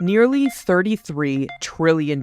Nearly $33 trillion.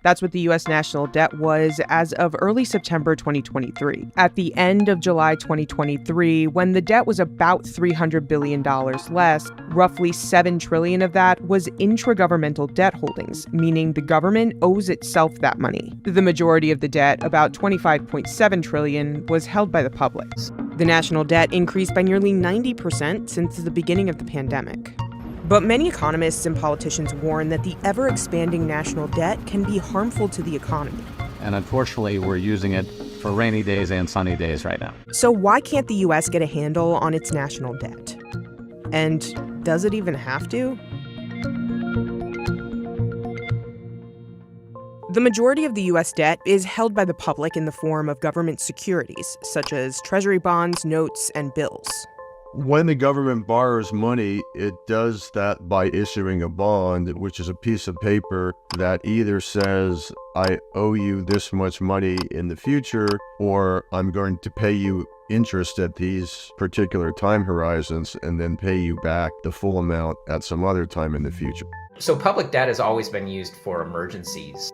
That's what the U.S. national debt was as of early September 2023. At the end of July 2023, when the debt was about $300 billion less, roughly $7 trillion of that was intragovernmental debt holdings, meaning the government owes itself that money. The majority of the debt, about $25.7 trillion, was held by the public. The national debt increased by nearly 90% since the beginning of the pandemic. But many economists and politicians warn that the ever-expanding national debt can be harmful to the economy. And unfortunately, we're using it for rainy days and sunny days right now. So why can't the U.S. get a handle on its national debt? And does it even have to? The majority of the U.S. debt is held by the public in the form of government securities, such as treasury bonds, notes, and bills. When the government borrows money, it does that by issuing a bond, which is a piece of paper that either says, I owe you this much money in the future, or I'm going to pay you interest at these particular time horizons and then pay you back the full amount at some other time in the future. So public debt has always been used for emergencies.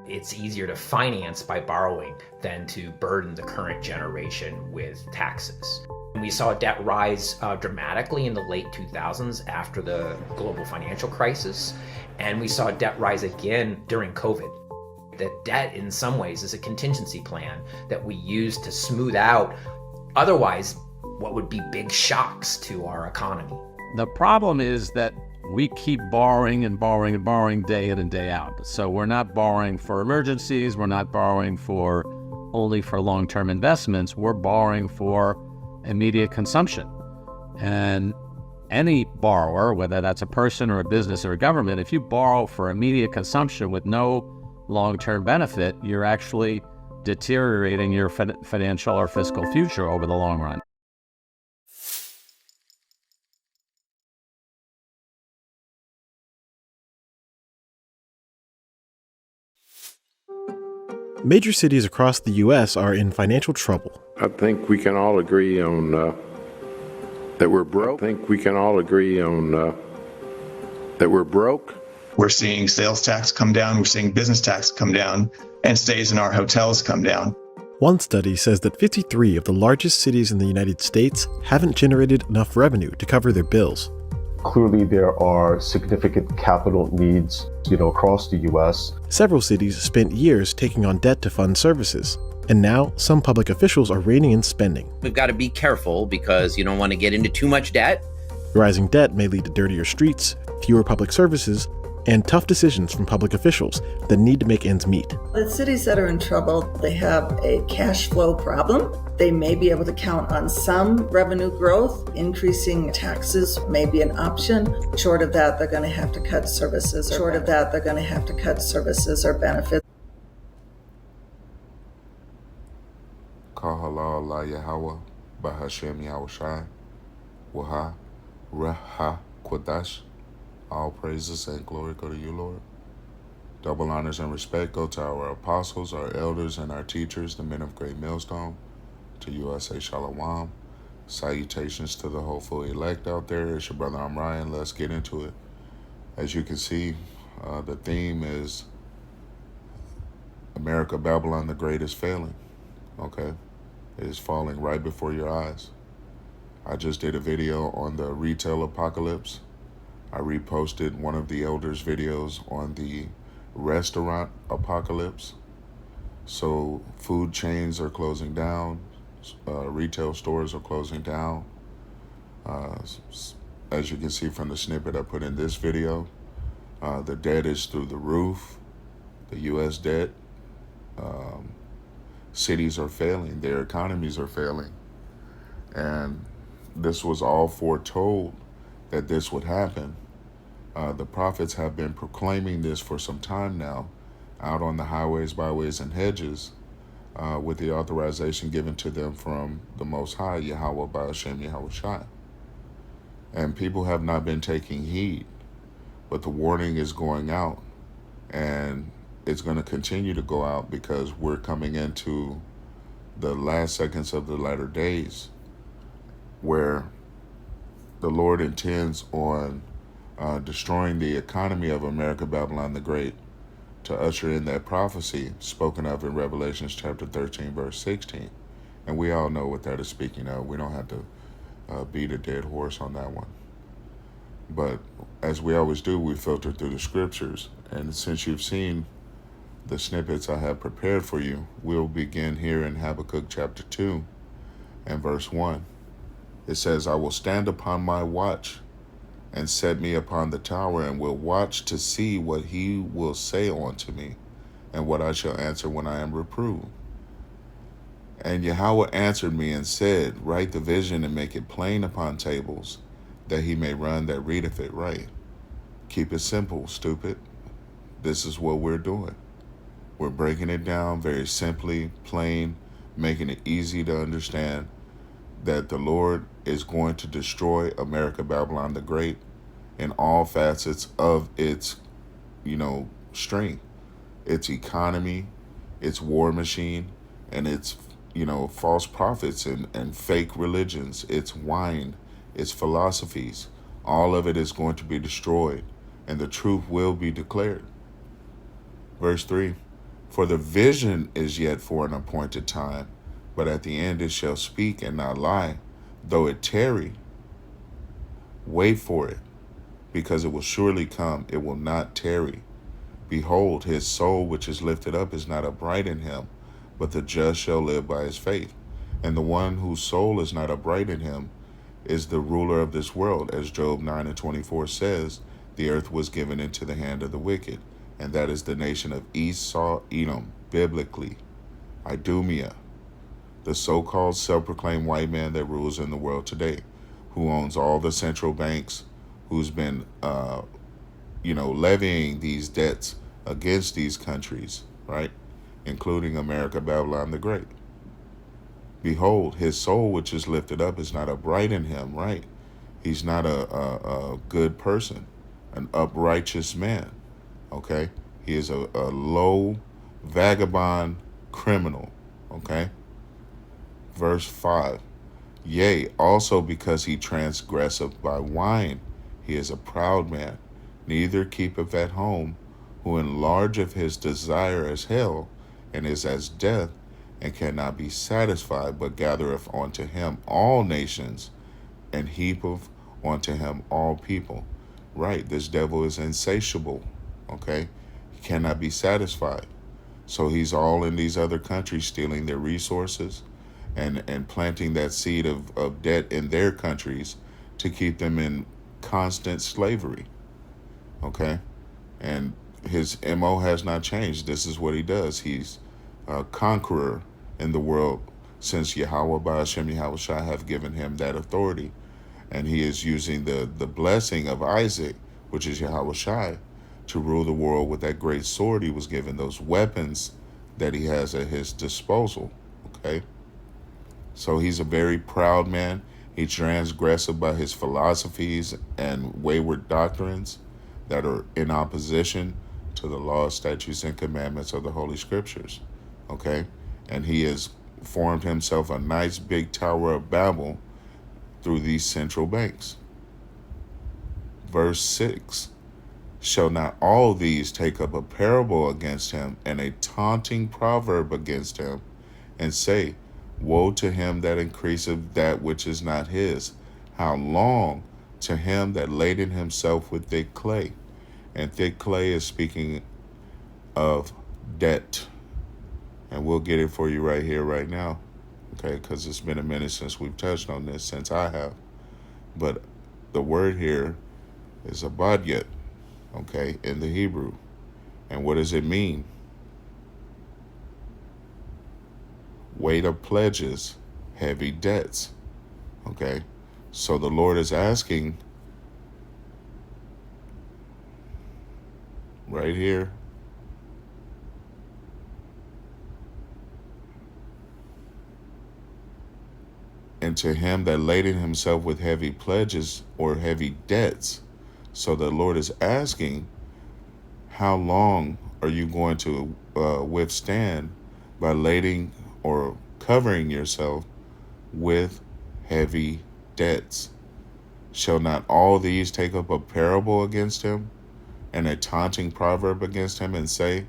It's easier to finance by borrowing than to burden the current generation with taxes. We saw debt rise dramatically in the late 2000s after the global financial crisis, and we saw debt rise again during COVID. That debt, in some ways, is a contingency plan that we use to smooth out otherwise what would be big shocks to our economy. The problem is that we keep borrowing and borrowing and borrowing day in and day out. So we're not borrowing for emergencies, we're not borrowing for only for long-term investments, we're borrowing for immediate consumption. And any borrower, whether that's a person or a business or a government, if you borrow for immediate consumption with no long-term benefit, you're actually deteriorating your financial or fiscal future over the long run. Major cities across the U.S. are in financial trouble. I think we can all agree on that we're broke. I think we can all agree on that we're broke. We're seeing sales tax come down, we're seeing business tax come down, and stays in our hotels come down. One study says that 53 of the largest cities in the United States haven't generated enough revenue to cover their bills. Clearly, there are significant capital needs, across the U.S. Several cities spent years taking on debt to fund services, and now some public officials are reining in spending. We've got to be careful because you don't want to get into too much debt. Rising debt may lead to dirtier streets, fewer public services, and tough decisions from public officials that need to make ends meet. The cities that are in trouble, they have a cash flow problem. They may be able to count on some revenue growth. Increasing taxes may be an option. Short of that, they're going to have to cut services. Or benefits. Kahala la Yahweh, Bahashem Yahushai, Waha, Reha Kodash. All praises and glory go to you, Lord. Double honors and respect go to our apostles, our elders, and our teachers, the men of Great Millstone. To USA Shalom. Salutations to the hopeful elect out there. It's your brother, I'm Ryan. Let's get into it. As you can see, the theme is America, Babylon the Great is failing. Okay? It is falling right before your eyes. I just did a video on the retail apocalypse. I reposted one of the elders' videos on the restaurant apocalypse. So food chains are closing down. Retail stores are closing down. As you can see from the snippet I put in this video, the debt is through the roof. The U.S. debt. Cities are failing. Their economies are failing. And this was all foretold that this would happen. The prophets have been proclaiming this for some time now, out on the highways, byways, and hedges, with the authorization given to them from the Most High, Yahweh Ba'ashem Yahushai. And people have not been taking heed, but the warning is going out, and it's going to continue to go out because we're coming into the last seconds of the latter days, where the Lord intends on destroying the economy of America, Babylon the Great, to usher in that prophecy spoken of in Revelation chapter 13, verse 16. And we all know what that is speaking of. We don't have to beat a dead horse on that one. But as we always do, we filter through the scriptures. And since you've seen the snippets I have prepared for you, we'll begin here in Habakkuk chapter 2 and verse 1. It says, I will stand upon my watch and set me upon the tower, and will watch to see what he will say unto me, and what I shall answer when I am reproved. And Yahweh answered me and said, write the vision and make it plain upon tables, that he may run that readeth it right. Keep it simple, stupid. This is what we're doing. We're breaking it down very simply, plain, making it easy to understand that the Lord is going to destroy America, Babylon the Great, in all facets of its, strength, its economy, its war machine, and its, false prophets and fake religions, its wine, its philosophies. All of it is going to be destroyed, and the truth will be declared. Verse 3, for the vision is yet for an appointed time, but at the end it shall speak and not lie. Though it tarry, wait for it, because it will surely come. It will not tarry. Behold, his soul which is lifted up is not upright in him, but the just shall live by his faith. And the one whose soul is not upright in him is the ruler of this world. As Job 9:24 says, the earth was given into the hand of the wicked, and that is the nation of Esau, Edom, biblically, Idumea, the so-called self-proclaimed white man that rules in the world today, who owns all the central banks, who's been, levying these debts against these countries, right? Including America, Babylon the Great. Behold, his soul which is lifted up is not upright in him, right? He's not a good person, an uprighteous man, okay? He is a low, vagabond criminal, okay? Verse 5, yea, also because he transgresseth by wine, he is a proud man, neither keepeth at home, who enlargeth his desire as hell, and is as death, and cannot be satisfied, but gathereth unto him all nations, and heapeth unto him all people. Right, this devil is insatiable, okay? He cannot be satisfied. So he's all in these other countries stealing their resources, and planting that seed of debt in their countries to keep them in constant slavery, okay? And his MO has not changed. This is what he does. He's a conqueror in the world since Yahweh Ba'ashem Yahweh Shai have given him that authority. And he is using the blessing of Isaac, which is Yahweh Shai, to rule the world with that great sword he was given, those weapons that he has at his disposal, okay? So he's a very proud man. He transgresseth by his philosophies and wayward doctrines that are in opposition to the laws, statutes, and commandments of the Holy Scriptures, okay? And he has formed himself a nice big Tower of Babel through these central banks. Verse 6, shall not all these take up a parable against him, and a taunting proverb against him, and say, woe to him that increaseth that which is not his. How long to him that laden himself with thick clay? And thick clay is speaking of debt. And we'll get it for you right here, right now, okay? Because it's been a minute since we've touched on this, since I have. But the word here is abadyat, okay, in the Hebrew. And what does it mean? Weight of pledges, heavy debts, okay? So the Lord is asking right here, and to him that laden himself with heavy pledges or heavy debts. So the Lord is asking, how long are you going to withstand by lading or covering yourself with heavy debts? Shall not all these take up a parable against him, and a taunting proverb against him, and say,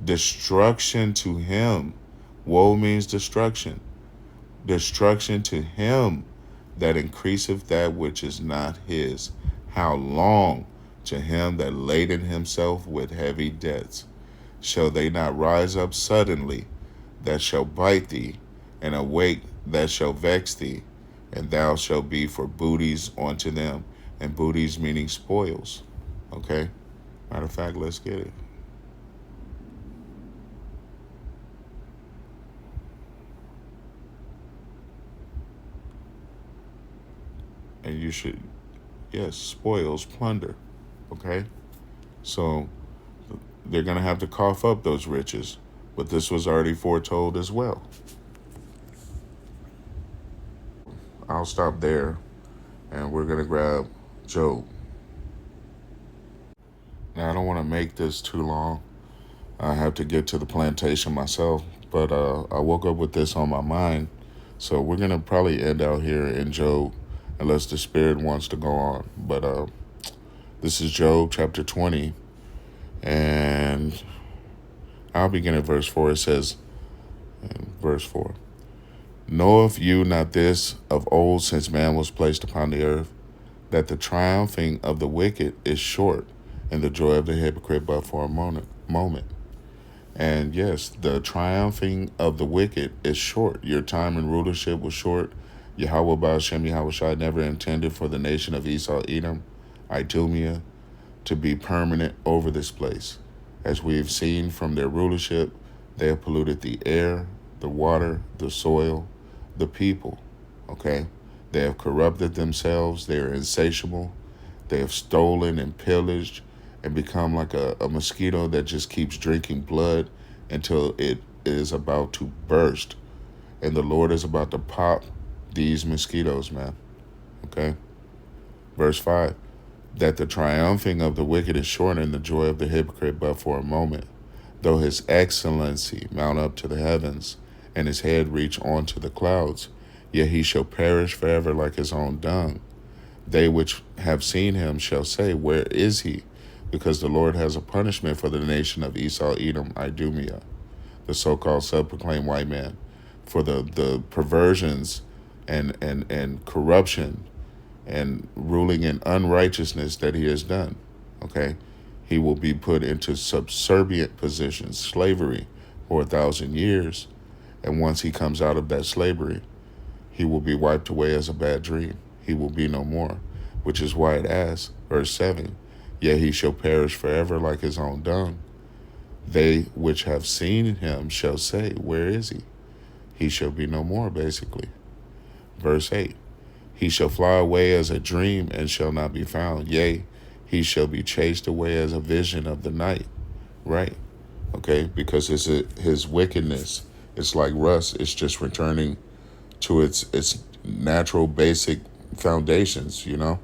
destruction to him. Woe means destruction. Destruction to him that increaseth that which is not his. How long? To him that laden himself with heavy debts. Shall they not rise up suddenly, that shall bite thee, and awake that shall vex thee, and thou shalt be for booties unto them, and booties meaning spoils. Okay? Matter of fact, let's get it. And you should, yes, spoils, plunder. Okay? So they're going to have to cough up those riches, but this was already foretold as well. I'll stop there, and we're going to grab Job. Now, I don't want to make this too long. I have to get to the plantation myself, but I woke up with this on my mind. So we're going to probably end out here in Job, unless the Spirit wants to go on. But this is Job chapter 20, and I'll begin at verse 4. It says, verse 4, knoweth you not this of old, since man was placed upon the earth, that the triumphing of the wicked is short, and the joy of the hypocrite but for a moment. And yes, the triumphing of the wicked is short. Your time in rulership was short. Yahweh Ba'ashem Yahushua never intended for the nation of Esau, Edom, Idumea, to be permanent over this place. As we have seen from their rulership, they have polluted the air, the water, the soil, the people. Okay? They have corrupted themselves. They are insatiable. They have stolen and pillaged and become like a mosquito that just keeps drinking blood until it is about to burst. And the Lord is about to pop these mosquitoes, man. Okay? Verse 5, that the triumphing of the wicked is short, and the joy of the hypocrite but for a moment. Though his excellency mount up to the heavens, and his head reach on to the clouds, yet he shall perish forever like his own dung. They which have seen him shall say, where is he? Because the Lord has a punishment for the nation of Esau, Edom, Idumea, the so-called self-proclaimed white man, for the perversions and corruption and ruling in unrighteousness that he has done. Okay? He will be put into subservient positions, slavery, for 1,000 years. And once he comes out of that slavery, he will be wiped away as a bad dream. He will be no more, which is why it asks, verse 7, yet he shall perish forever like his own dung. They which have seen him shall say, where is he? He shall be no more, basically. Verse 8, he shall fly away as a dream and shall not be found. Yea, he shall be chased away as a vision of the night. Right. Okay, because his wickedness, it's like rust. It's just returning to its natural basic foundations, you know?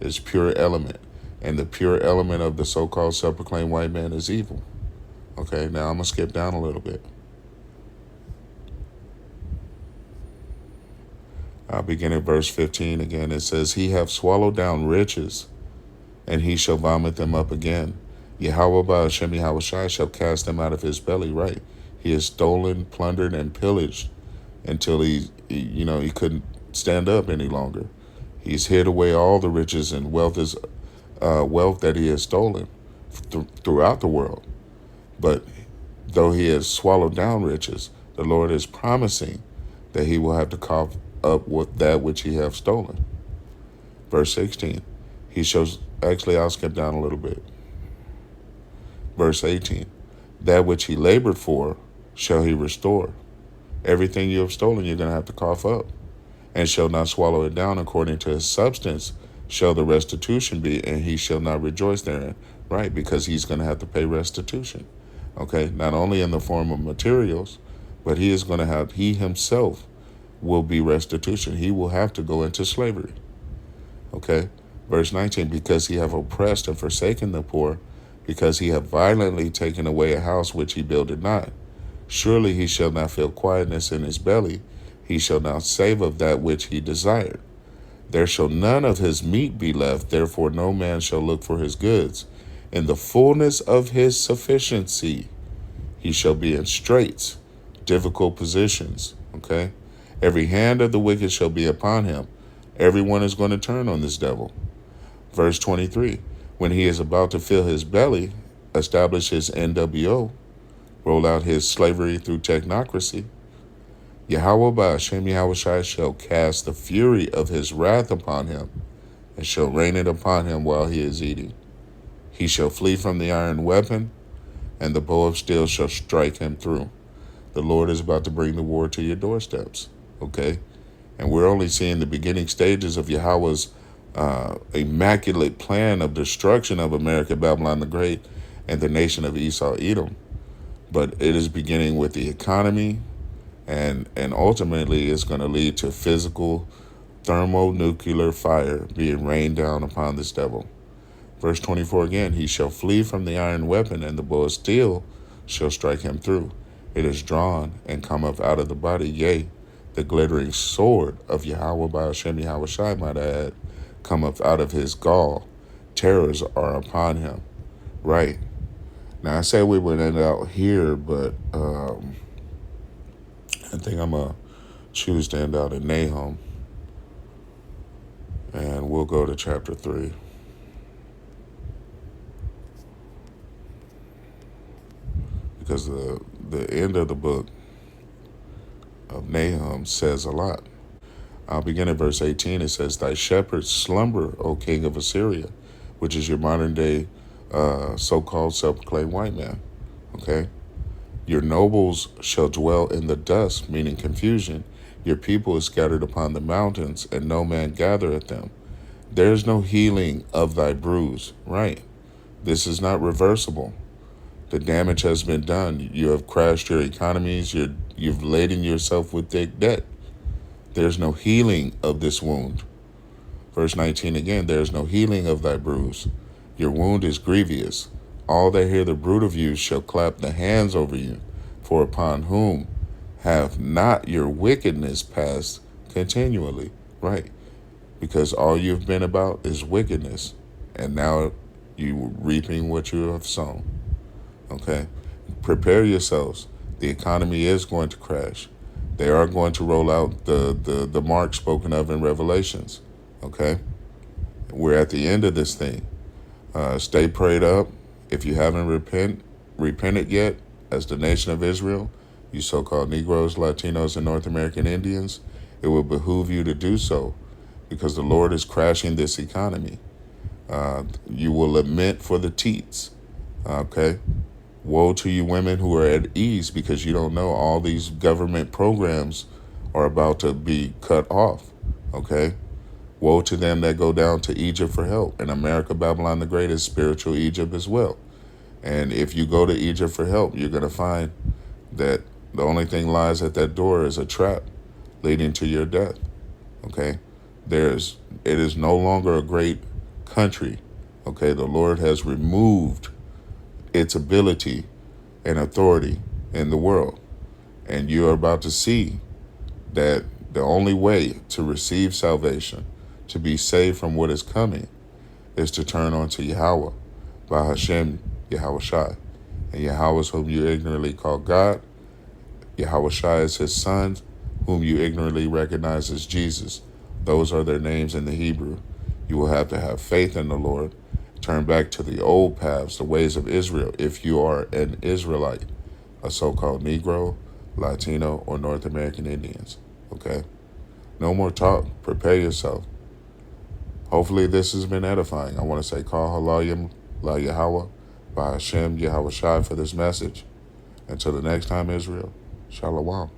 It's pure element. And the pure element of the so-called self-proclaimed white man is evil. Okay, now I'm going to skip down a little bit. I'll begin at verse 15 again. It says, he hath swallowed down riches, and he shall vomit them up again. Yahweh Ba'ashem Yahushua shall cast them out of his belly. Right. He has stolen, plundered, and pillaged until he couldn't stand up any longer. He's hid away all the riches and wealth that he has stolen throughout the world. But though he has swallowed down riches, the Lord is promising that he will have to cough up with that which he hath stolen. Verse 16, he shows, actually I'll skip down a little bit. Verse 18, that which he labored for shall he restore. Everything you have stolen, you're going to have to cough up, and shall not swallow it down. According to his substance shall the restitution be, and he shall not rejoice therein. Right, because he's going to have to pay restitution. Okay, not only in the form of materials, but he himself will be restitution. He will have to go into slavery. Okay, verse 19, because he have oppressed and forsaken the poor, because he have violently taken away a house which he builded not. Surely he shall not feel quietness in his belly. He shall not save of that which he desired. There shall none of his meat be left, therefore no man shall look for his goods. In the fullness of his sufficiency, he shall be in straits, difficult positions, okay? Every hand of the wicked shall be upon him. Everyone is going to turn on this devil. Verse 23, when he is about to fill his belly, establish his NWO, roll out his slavery through technocracy, Yahweh Ba'ashem Yahushai shall cast the fury of his wrath upon him, and shall rain it upon him while he is eating. He shall flee from the iron weapon, and the bow of steel shall strike him through. The Lord is about to bring the war to your doorsteps, okay? And we're only seeing the beginning stages of Yahweh's immaculate plan of destruction of America, Babylon the Great, and the nation of Esau, Edom. But it is beginning with the economy, and ultimately it's going to lead to physical thermonuclear fire being rained down upon this devil. Verse 24 again, he shall flee from the iron weapon, and the bow of steel shall strike him through. It is drawn and cometh out of the body, yea, the glittering sword of Yahweh Ba'ashem Yahushai, might I add, cometh out of his gall. Terrors are upon him. Right. Now, I said we would end out here, but I think I'm going to choose to end out in Nahum. And we'll go to chapter 3. Because the end of the book of Nahum says a lot. I'll begin at verse 18. It says, thy shepherds slumber, O king of Assyria, which is your modern day so-called self-proclaimed white man. Okay? Your nobles shall dwell in the dust, meaning confusion. Your people is scattered upon the mountains, and no man gathereth them. There is no healing of thy bruise. Right. This is not reversible. The damage has been done. You have crashed your economies. You've laden yourself with thick debt. There's no healing of this wound. Verse 19 again, there is no healing of thy bruise. Your wound is grievous. All that hear the bruit of you shall clap the hands over you. For upon whom have not your wickedness passed continually? Right. Because all you've been about is wickedness. And now you reaping what you have sown. Okay. Prepare yourselves. The economy is going to crash. They are going to roll out the mark spoken of in Revelations. Okay. We're at the end of this thing. Stay prayed up. If you haven't repented yet, as the nation of Israel, you so-called Negroes, Latinos, and North American Indians, it will behoove you to do so, because the Lord is crashing this economy. You will lament for the teats. Okay. Woe to you women who are at ease, because you don't know all these government programs are about to be cut off. Okay. Woe to them that go down to Egypt for help. And America, Babylon the Great is spiritual Egypt as well. And if you go to Egypt for help, you're going to find that the only thing lies at that door is a trap leading to your death. Okay. It is no longer a great country. Okay. The Lord has removed its ability and authority in the world. And you're about to see that the only way to receive salvation, to be saved from what is coming, is to turn on to Yahweh, Ba'ashem Yahushai. And Yahweh is whom you ignorantly call God. Yahushai is his son, whom you ignorantly recognize as Jesus. Those are their names in the Hebrew. You will have to have faith in the Lord. Turn back to the old paths, the ways of Israel, if you are an Israelite, a so-called Negro, Latino, or North American Indians. Okay? No more talk. Prepare yourself. Hopefully this has been edifying. I want to say, Call Halayim La Yahweh, Ba'ashem Yahushai for this message. Until the next time, Israel, Shalom.